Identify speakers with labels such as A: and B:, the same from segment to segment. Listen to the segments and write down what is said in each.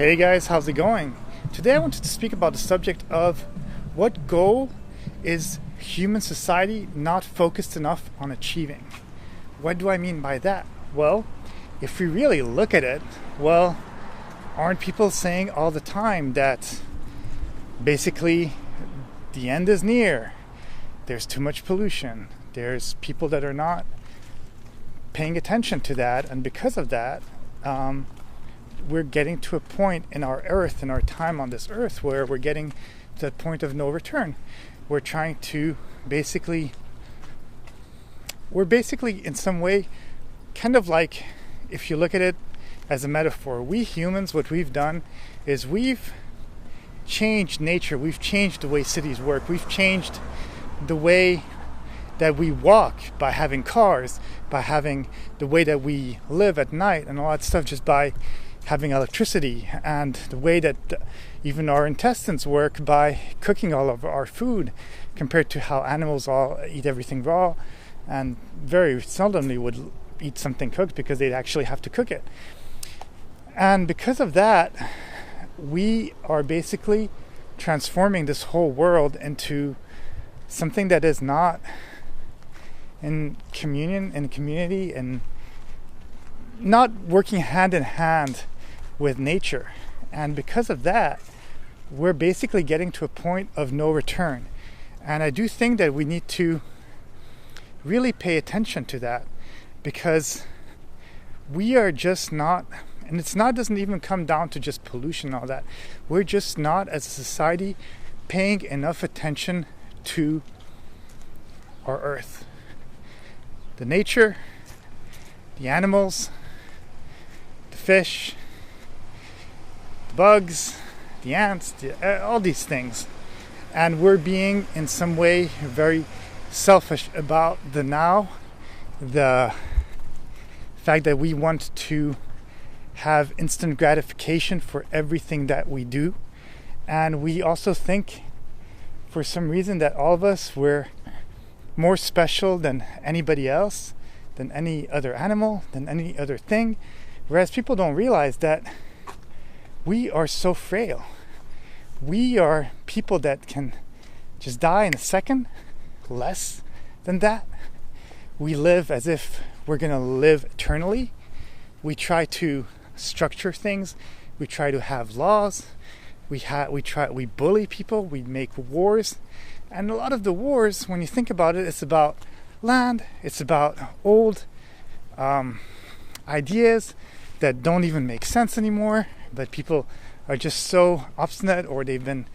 A: Hey guys, how's it going? Today I wanted to speak about the subject of what goal is human society not focused enough on achieving. What do I mean by that? Well, if we really look at it, aren't people saying all the time that basically the end is near? There's too much pollution. There's people that are not paying attention to that, and because of that, we're getting to a point in our earth, in our time on this earth, where we're getting to that point of no return. We're basically in some way, kind of like, if you look at it as a metaphor, we humans, what we've done is we've changed nature. We've changed the way cities work. We've changed the way that we walk by having cars, by having the way that we live at night and all that stuff, just by having electricity, and the way that even our intestines work by cooking all of our food, compared to how animals all eat everything raw and very seldomly would eat something cooked because they'd actually have to cook it. And because of that, we are basically transforming this whole world into something that is not in communion, in community, and not working hand in hand with nature. And because of that, we're basically getting to a point of no return. And I do think that we need to really pay attention to that, because we are just not, and doesn't even come down to just pollution and all that. We're just not, as a society, paying enough attention to our earth. The nature, the animals, the fish, the bugs, the ants, all these things. And we're being, in some way, very selfish about the now, the fact that we want to have instant gratification for everything that we do. And we also think, for some reason, that all of us, we're more special than anybody else, than any other animal, than any other thing. Whereas people don't realize that we are so frail. We are people that can just die in a second, less than that. We live as if we're going to live eternally. We try to structure things. We try to have laws. We bully people. We make wars. And a lot of the wars, when you think about it, it's about land. It's about old ideas that don't even make sense anymore. But people are just so obstinate, or they've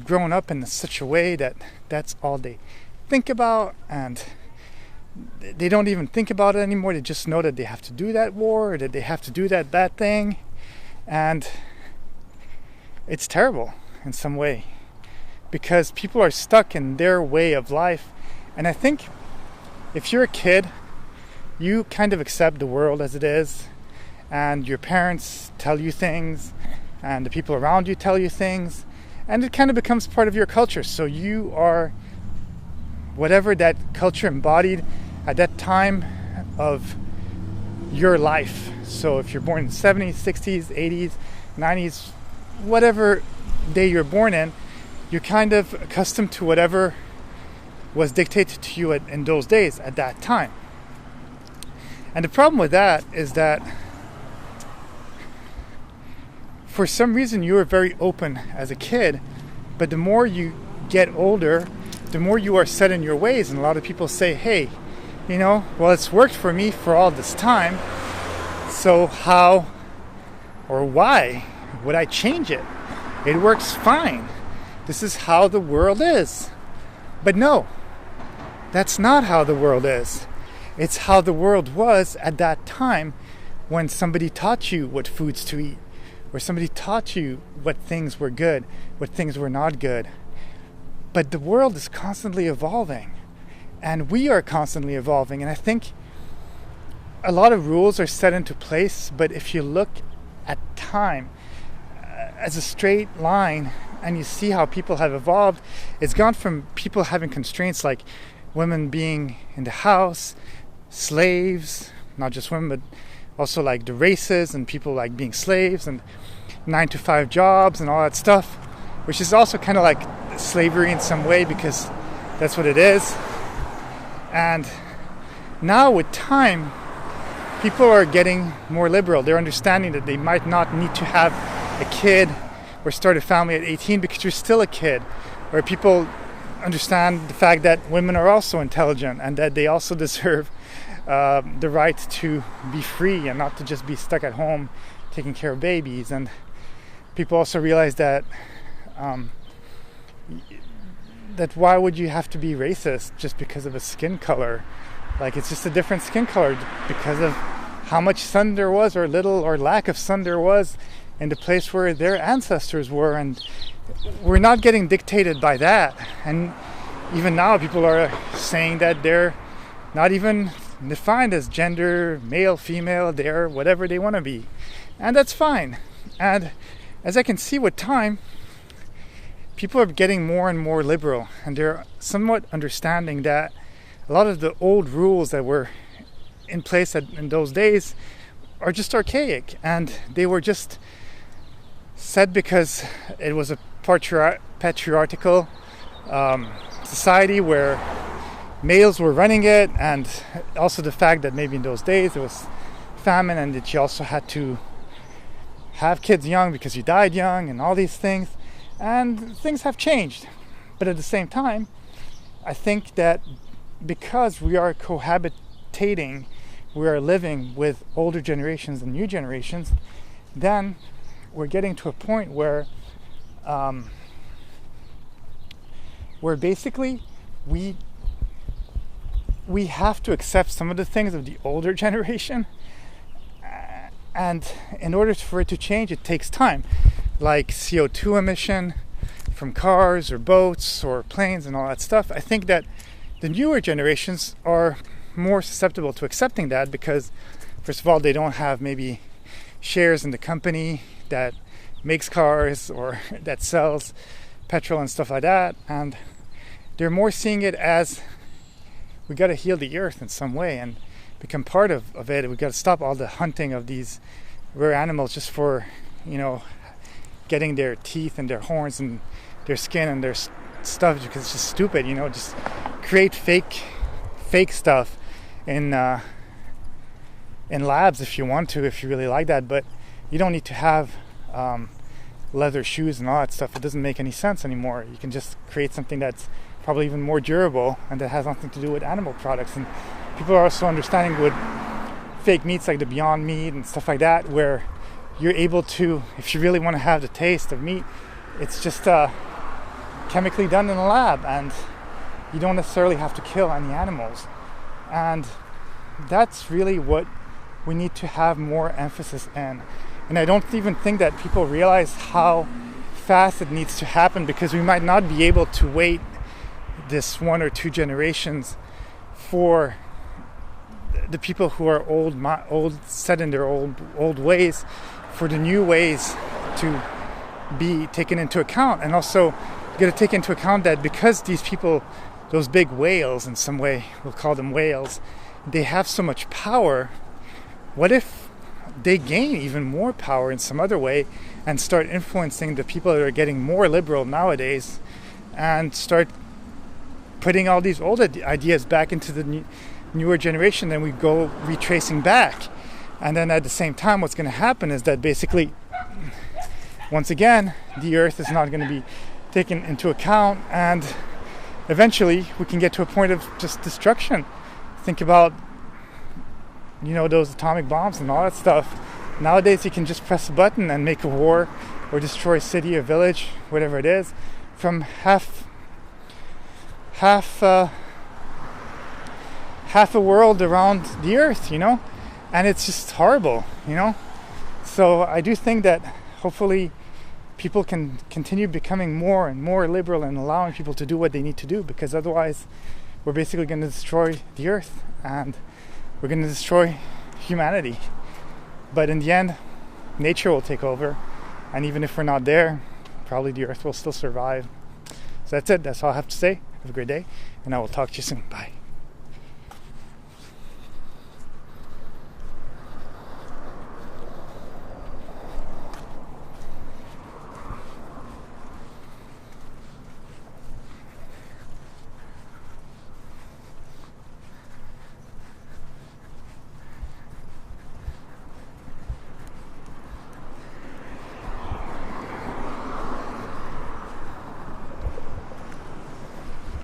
A: grown up in such a way that that's all they think about, and they don't even think about it anymore. They just know that they have to do that war, or that they have to do that bad thing, and it's terrible in some way, because people are stuck in their way of life. And I think if you're a kid, you kind of accept the world as it is, and your parents tell you things, and the people around you tell you things, and it kind of becomes part of your culture. So you are whatever that culture embodied at that time of your life. So if you're born in the 70s, 60s, 80s, 90s, whatever day you're born in, you're kind of accustomed to whatever was dictated to you in those days at that time. And the problem with that is that for some reason you were very open as a kid, but the more you get older, the more you are set in your ways. And a lot of people say, hey, it's worked for me for all this time, so how or why would I change it? It works fine. This is how the world is. But no, that's not how the world is. It's how the world was at that time, when somebody taught you what foods to eat, or somebody taught you what things were good, what things were not good. But the world is constantly evolving, and we are constantly evolving. And I think a lot of rules are set into place, but if you look at time as a straight line, and you see how people have evolved, it's gone from people having constraints like women being in the house, slaves, not just women, but also like the races and people like being slaves, and 9-to-5 jobs and all that stuff, which is also kind of like slavery in some way, because that's what it is. And now with time, people are getting more liberal. They're understanding that they might not need to have a kid or start a family at 18 because you're still a kid. Or people understand the fact that women are also intelligent and that they also deserve the right to be free and not to just be stuck at home taking care of babies. And people also realize that that why would you have to be racist just because of a skin color? Like, it's just a different skin color because of how much sun there was, or little or lack of sun there was in the place where their ancestors were. And we're not getting dictated by that. And even now people are saying that they're not even defined as gender, male, female, they're whatever they want to be. And that's fine. And as I can see with time, people are getting more and more liberal, and they're somewhat understanding that a lot of the old rules that were in place in those days are just archaic, and they were just said because it was a patriarchal society where males were running it, and also the fact that maybe in those days there was famine and that you also had to have kids young because you died young and all these things. And things have changed. But at the same time, I think that because we are cohabitating, we are living with older generations and new generations, then we're getting to a point where basically we have to accept some of the things of the older generation, and in order for it to change, it takes time. Like CO2 emission from cars or boats or planes and all that stuff. I think that the newer generations are more susceptible to accepting that because, first of all, they don't have maybe shares in the company that makes cars or that sells petrol and stuff like that, and they're more seeing it as we got to heal the earth in some way and become part of it. We got to stop all the hunting of these rare animals just for, getting their teeth and their horns and their skin and their stuff, because it's just stupid. Just create fake stuff in labs if you want to, if you really like that, but you don't need to have leather shoes and all that stuff. It doesn't make any sense anymore. You can just create something that's probably even more durable and that has nothing to do with animal products. And people are also understanding with fake meats like the Beyond Meat and stuff like that, where you're able to, if you really want to have the taste of meat, it's just chemically done in a lab, and you don't necessarily have to kill any animals. And that's really what we need to have more emphasis in. And I don't even think that people realize how fast it needs to happen, because we might not be able to wait this 1 or 2 generations for the people who are old, set in their old ways, for the new ways to be taken into account. And also you got to take into account that because these people, those big whales in some way, we'll call them whales, they have so much power, what if they gain even more power in some other way and start influencing the people that are getting more liberal nowadays, and start putting all these old ideas back into the newer generation? Then we go retracing back. And then at the same time, what's going to happen is that basically, once again, the earth is not going to be taken into account, and eventually we can get to a point of just destruction. Think about, those atomic bombs and all that stuff. Nowadays you can just press a button and make a war or destroy a city, a village, whatever it is, from half a world around the earth, and it's just horrible, So I do think that hopefully people can continue becoming more and more liberal and allowing people to do what they need to do, because otherwise we're basically going to destroy the earth and we're going to destroy humanity. But in the end, nature will take over, and even if we're not there, probably the earth will still survive. So that's it. That's all I have to say. Have a great day, and I will talk to you soon. Bye.